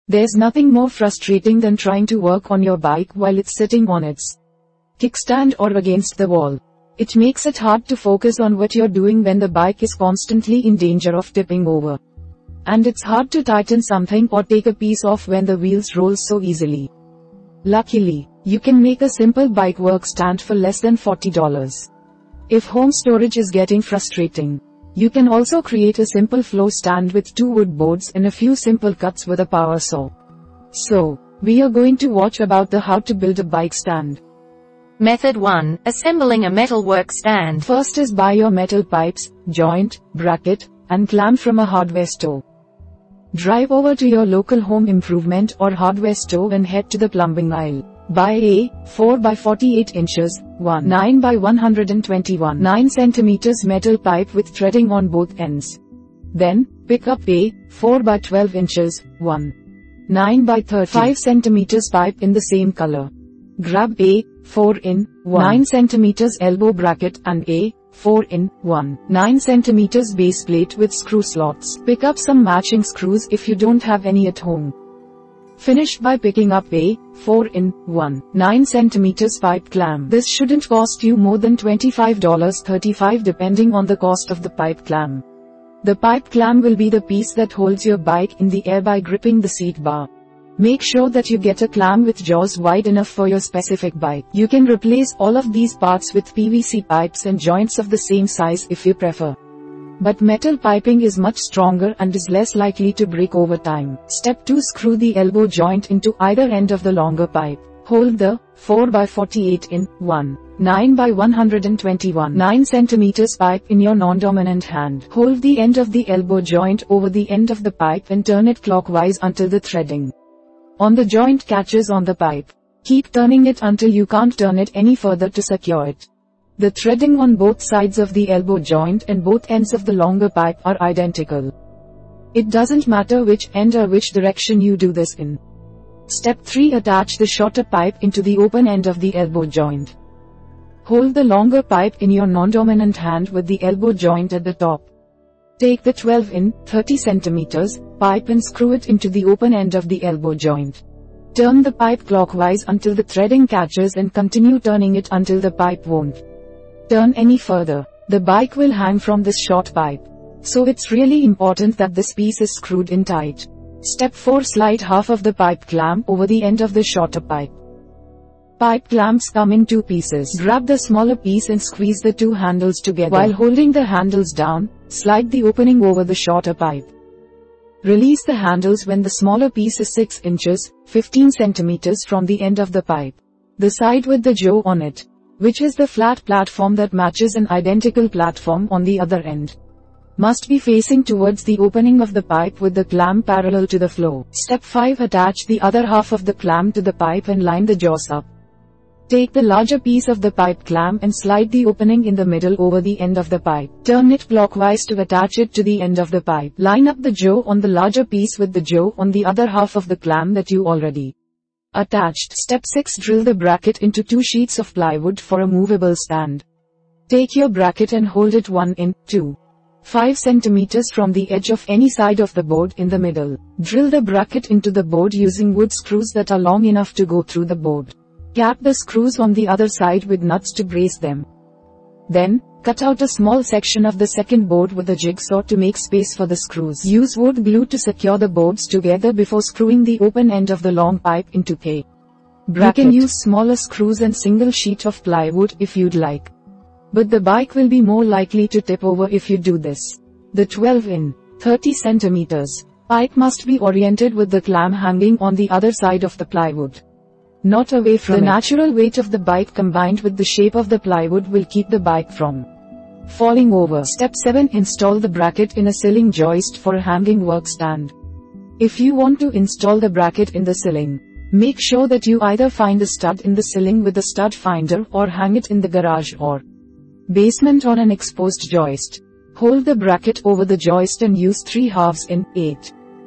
There's nothing more frustrating than trying to work on your bike while it's sitting on its kickstand or against the wall. It makes it hard to focus on what you're doing when the bike is constantly in danger of tipping over. And it's hard to tighten something or take a piece off when the wheels roll so easily. Luckily, you can make a simple bike work stand for less than $40. If home storage is getting frustrating, you can also create a simple floor stand with 2 wood boards and a few simple cuts with a power saw. So, we are going to watch about the how to build a bike stand. Method 1. Assembling a metal work stand. First is buy your metal pipes, joint, bracket, and clamp from a hardware store. Drive over to your local home improvement or hardware store and head to the plumbing aisle. Buy a 4 by 48 inches, 9 by 121 9 centimeters metal pipe with threading on both ends. Then, pick up a 4 by 12 inches, 9 by 35 centimeters pipe in the same color. Grab a 4 in 9 centimeters elbow bracket and a 4 in 9 centimeters base plate with screw slots. Pick up some matching screws if you don't have any at home. Finish by picking up a 4 in 9 centimeters pipe clamp. This shouldn't cost you more than $25-35 depending on the cost of the pipe clamp. The pipe clamp will be the piece that holds your bike in the air by gripping the seat bar. Make sure that you get a clamp with jaws wide enough for your specific bike. You can replace all of these parts with PVC pipes and joints of the same size if you prefer. But metal piping is much stronger and is less likely to break over time. Step 2. Screw the elbow joint into either end of the longer pipe. Hold the 4 by 48 in 9 by 121 9 centimeters pipe in your non-dominant hand. Hold the end of the elbow joint over the end of the pipe and turn it clockwise until the threading on the joint catches on the pipe. Keep turning it until you can't turn it any further to secure it. The threading on both sides of the elbow joint and both ends of the longer pipe are identical. It doesn't matter which end or which direction you do this in. Step 3. Attach the shorter pipe into the open end of the elbow joint. Hold the longer pipe in your non-dominant hand with the elbow joint at the top. Take the 12 in 30 centimeters pipe and screw it into the open end of the elbow joint. Turn the pipe clockwise until the threading catches and continue turning it until the pipe won't turn any further. The bike will hang from this short pipe. So it's really important that this piece is screwed in tight. Step 4. Slide half of the pipe clamp over the end of the shorter pipe. Pipe clamps come in 2 pieces. Grab the smaller piece and squeeze the 2 handles together. While holding the handles down, slide the opening over the shorter pipe. Release the handles when the smaller piece is 6 inches, 15 centimeters from the end of the pipe. The side with the jaw on it, which is the flat platform that matches an identical platform on the other end, must be facing towards the opening of the pipe with the clamp parallel to the floor. Step 5. Attach the other half of the clamp to the pipe and line the jaws up. Take the larger piece of the pipe clamp and slide the opening in the middle over the end of the pipe. Turn it clockwise to attach it to the end of the pipe. Line up the jaw on the larger piece with the jaw on the other half of the clamp that you already attached. Step 6. Drill the bracket into 2 sheets of plywood for a movable stand. Take your bracket and hold it 1 in 5 centimeters from the edge of any side of the board in the middle. Drill the bracket into the board using wood screws that are long enough to go through the board. Cap the screws on the other side with nuts to brace them. Then, cut out a small section of the second board with a jigsaw to make space for the screws. Use wood glue to secure the boards together before screwing the open end of the long pipe into a bracket. You can use smaller screws and single sheet of plywood if you'd like. But the bike will be more likely to tip over if you do this. The 12 in 30 centimeters pipe must be oriented with the clamp hanging on the other side of the plywood, not away from it. The natural weight of the bike combined with the shape of the plywood will keep the bike from falling over. Step 7. Install the bracket in a ceiling joist for a hanging work stand. If you want to install the bracket in the ceiling, make sure that you either find a stud in the ceiling with a stud finder or hang it in the garage or basement on an exposed joist. Hold the bracket over the joist and use 3/2 in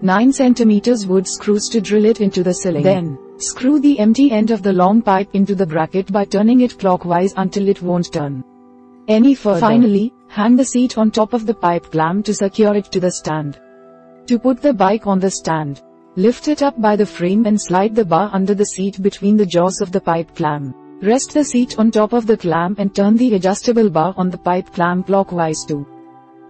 9 centimeters wood screws to drill it into the ceiling. Then, screw the empty end of the long pipe into the bracket by turning it clockwise until it won't turn any further. Finally, hang the seat on top of the pipe clamp to secure it to the stand. To put the bike on the stand, Lift it up by the frame and slide the bar under the seat between the jaws of the pipe clamp. Rest the seat on top of the clamp and turn the adjustable bar on the pipe clamp clockwise to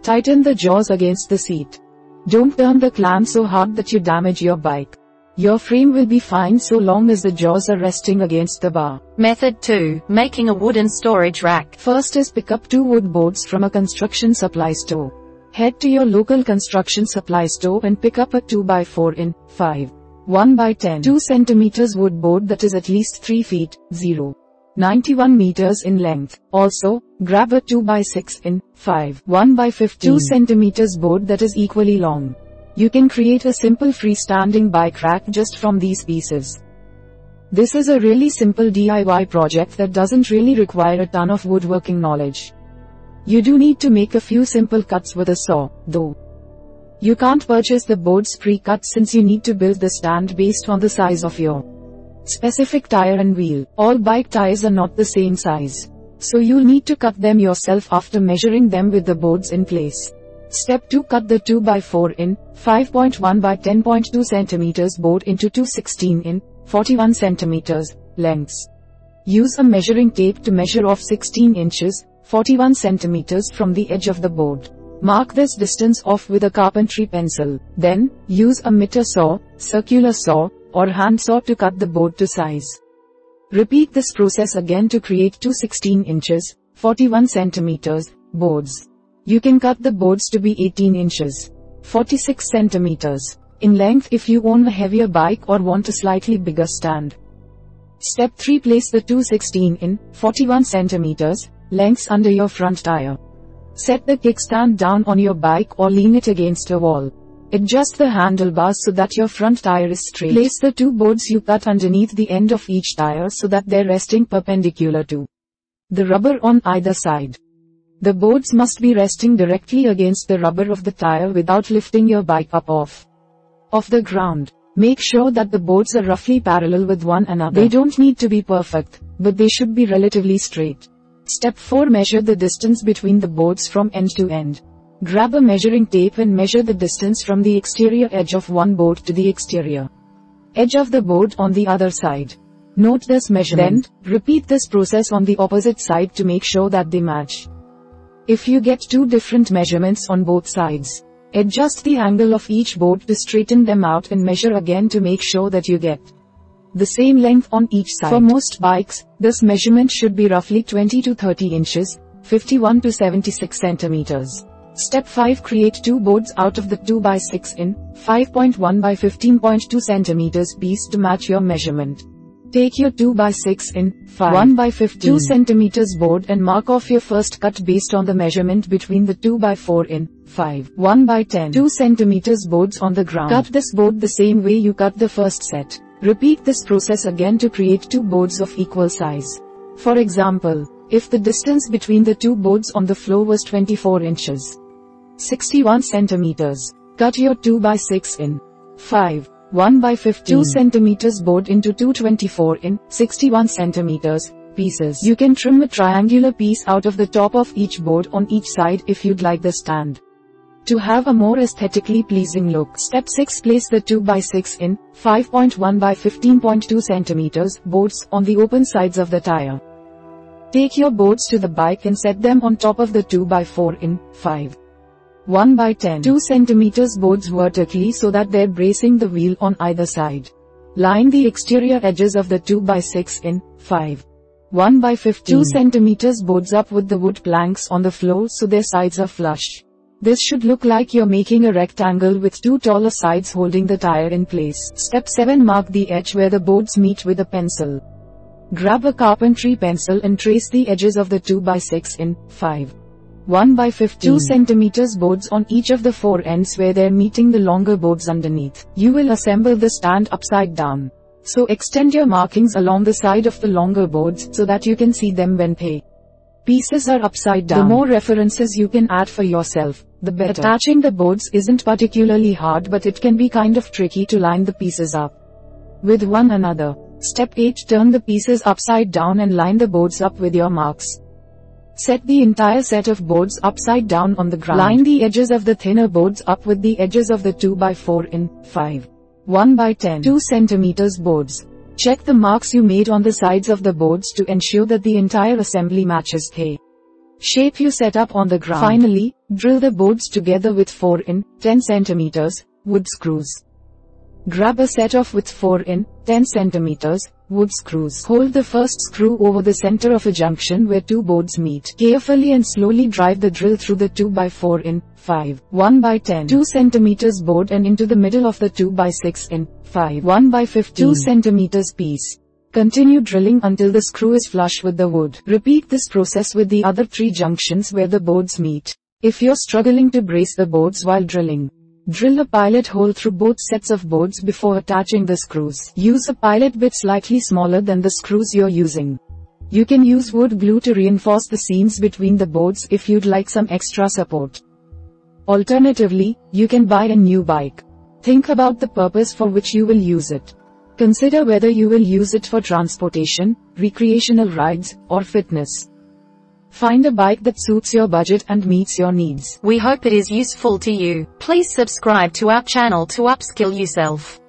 tighten the jaws against the seat. Don't turn the clamp so hard that you damage your bike. Your frame will be fine so long as the jaws are resting against the bar. Method 2. Making a wooden storage rack. First is pick up 2 wood boards from a construction supply store. Head to your local construction supply store and pick up a 2x4 in 5, 1x10, 2 cm wood board that is at least 3 feet, 91 meters in length. Also, grab a 2x6 in 5, 1x15, 2 cm board that is equally long. You can create a simple freestanding bike rack just from these pieces. This is a really simple DIY project that doesn't really require a ton of woodworking knowledge. You do need to make a few simple cuts with a saw, though. You can't purchase the boards pre-cut since you need to build the stand based on the size of your specific tire and wheel. All bike tires are not the same size, so you'll need to cut them yourself after measuring them with the boards in place. Step 2. Cut the 2x4 in 5.1 by 10.2 cm board into 2 16 in 41 cm lengths. Use a measuring tape to measure off 16 inches 41 cm from the edge of the board. Mark this distance off with a carpentry pencil. Then, use a miter saw, circular saw, or hand saw to cut the board to size. Repeat this process again to create 2 16 inches 41 cm boards. You can cut the boards to be 18 inches 46 centimeters in length if you own a heavier bike or want a slightly bigger stand. Step 3. Place the 2 16 in 41 centimeters lengths under your front tire. Set the kickstand down on your bike or lean it against a wall. Adjust the handlebars so that your front tire is straight. Place the 2 boards you cut underneath the end of each tire so that they're resting perpendicular to the rubber on either side. The boards must be resting directly against the rubber of the tire without lifting your bike up off the ground. Make sure that the boards are roughly parallel with one another. They don't need to be perfect, but they should be relatively straight. Step 4. Measure the distance between the boards from end to end. Grab a measuring tape and measure the distance from the exterior edge of one board to the exterior edge of the board on the other side. Note this measurement. Then, repeat this process on the opposite side to make sure that they match. If you get 2 different measurements on both sides, adjust the angle of each board to straighten them out and measure again to make sure that you get the same length on each side. For most bikes, this measurement should be roughly 20 to 30 inches, 51 to 76 centimeters. Step 5. Create 2 boards out of the 2x6 in 5.1 by 15.2 centimeters piece to match your measurement. Take your 2x6 in 1 by 2 centimeters board and mark off your first cut based on the measurement between the 2x4 in 1 by 2 centimeters boards on the ground. Cut this board the same way you cut the first set. Repeat this process again to create 2 boards of equal size. For example, if the distance between the 2 boards on the floor was 24 inches, 61 centimeters, cut your 2x6 in 1 by 2 centimeters board into 2 24 in 61 centimeters pieces. You can trim a triangular piece out of the top of each board on each side if you'd like the stand to have a more aesthetically pleasing look. Step 6. Place the 2x6 in 5.1 by 15.2 centimeters boards on the open sides of the tire. Take your boards to the bike and set them on top of the 2x4 in 1 by 2 centimeters boards vertically so that they're bracing the wheel on either side. Line the exterior edges of the 2x6 in 1 by 2 centimeters boards up with the wood planks on the floor so their sides are flush. This should look like you're making a rectangle with 2 taller sides holding the tire in place. Step 7. Mark the edge where the boards meet with a pencil. Grab a carpentry pencil and trace the edges of the 2x6 in 1 by 2 centimeters boards on each of the 4 ends where they're meeting the longer boards underneath. You will assemble the stand upside down. So extend your markings along the side of the longer boards so that you can see them when pieces are upside down. The more references you can add for yourself, the better. Attaching the boards isn't particularly hard, but it can be kind of tricky to line the pieces up with one another. Step 8. Turn the pieces upside down and line the boards up with your marks. Set the entire set of boards upside down on the ground. Line the edges of the thinner boards up with the edges of the 2x4 in 1 by 10 2 cm boards. Check the marks you made on the sides of the boards to ensure that the entire assembly matches the shape you set up on the ground. Finally, drill the boards together with 4 in 10 cm wood screws. Grab a set of with 4 in 10 cm wood screws. Hold the first screw over the center of a junction where two boards meet. Carefully and slowly drive the drill through the 2 by 4 in 5 1 by 10 2 cm board and into the middle of the 2 by 6 in 5 1 by 15 2 cm piece. Continue drilling until the screw is flush with the wood. Repeat this process with the other 3 junctions where the boards meet. If you're struggling to brace the boards while drilling, drill a pilot hole through both sets of boards before attaching the screws. Use a pilot bit slightly smaller than the screws you're using. You can use wood glue to reinforce the seams between the boards if you'd like some extra support. Alternatively, you can buy a new bike. Think about the purpose for which you will use it. Consider whether you will use it for transportation, recreational rides, or fitness. Find a bike that suits your budget and meets your needs. We hope it is useful to you. Please subscribe to our channel to upskill yourself.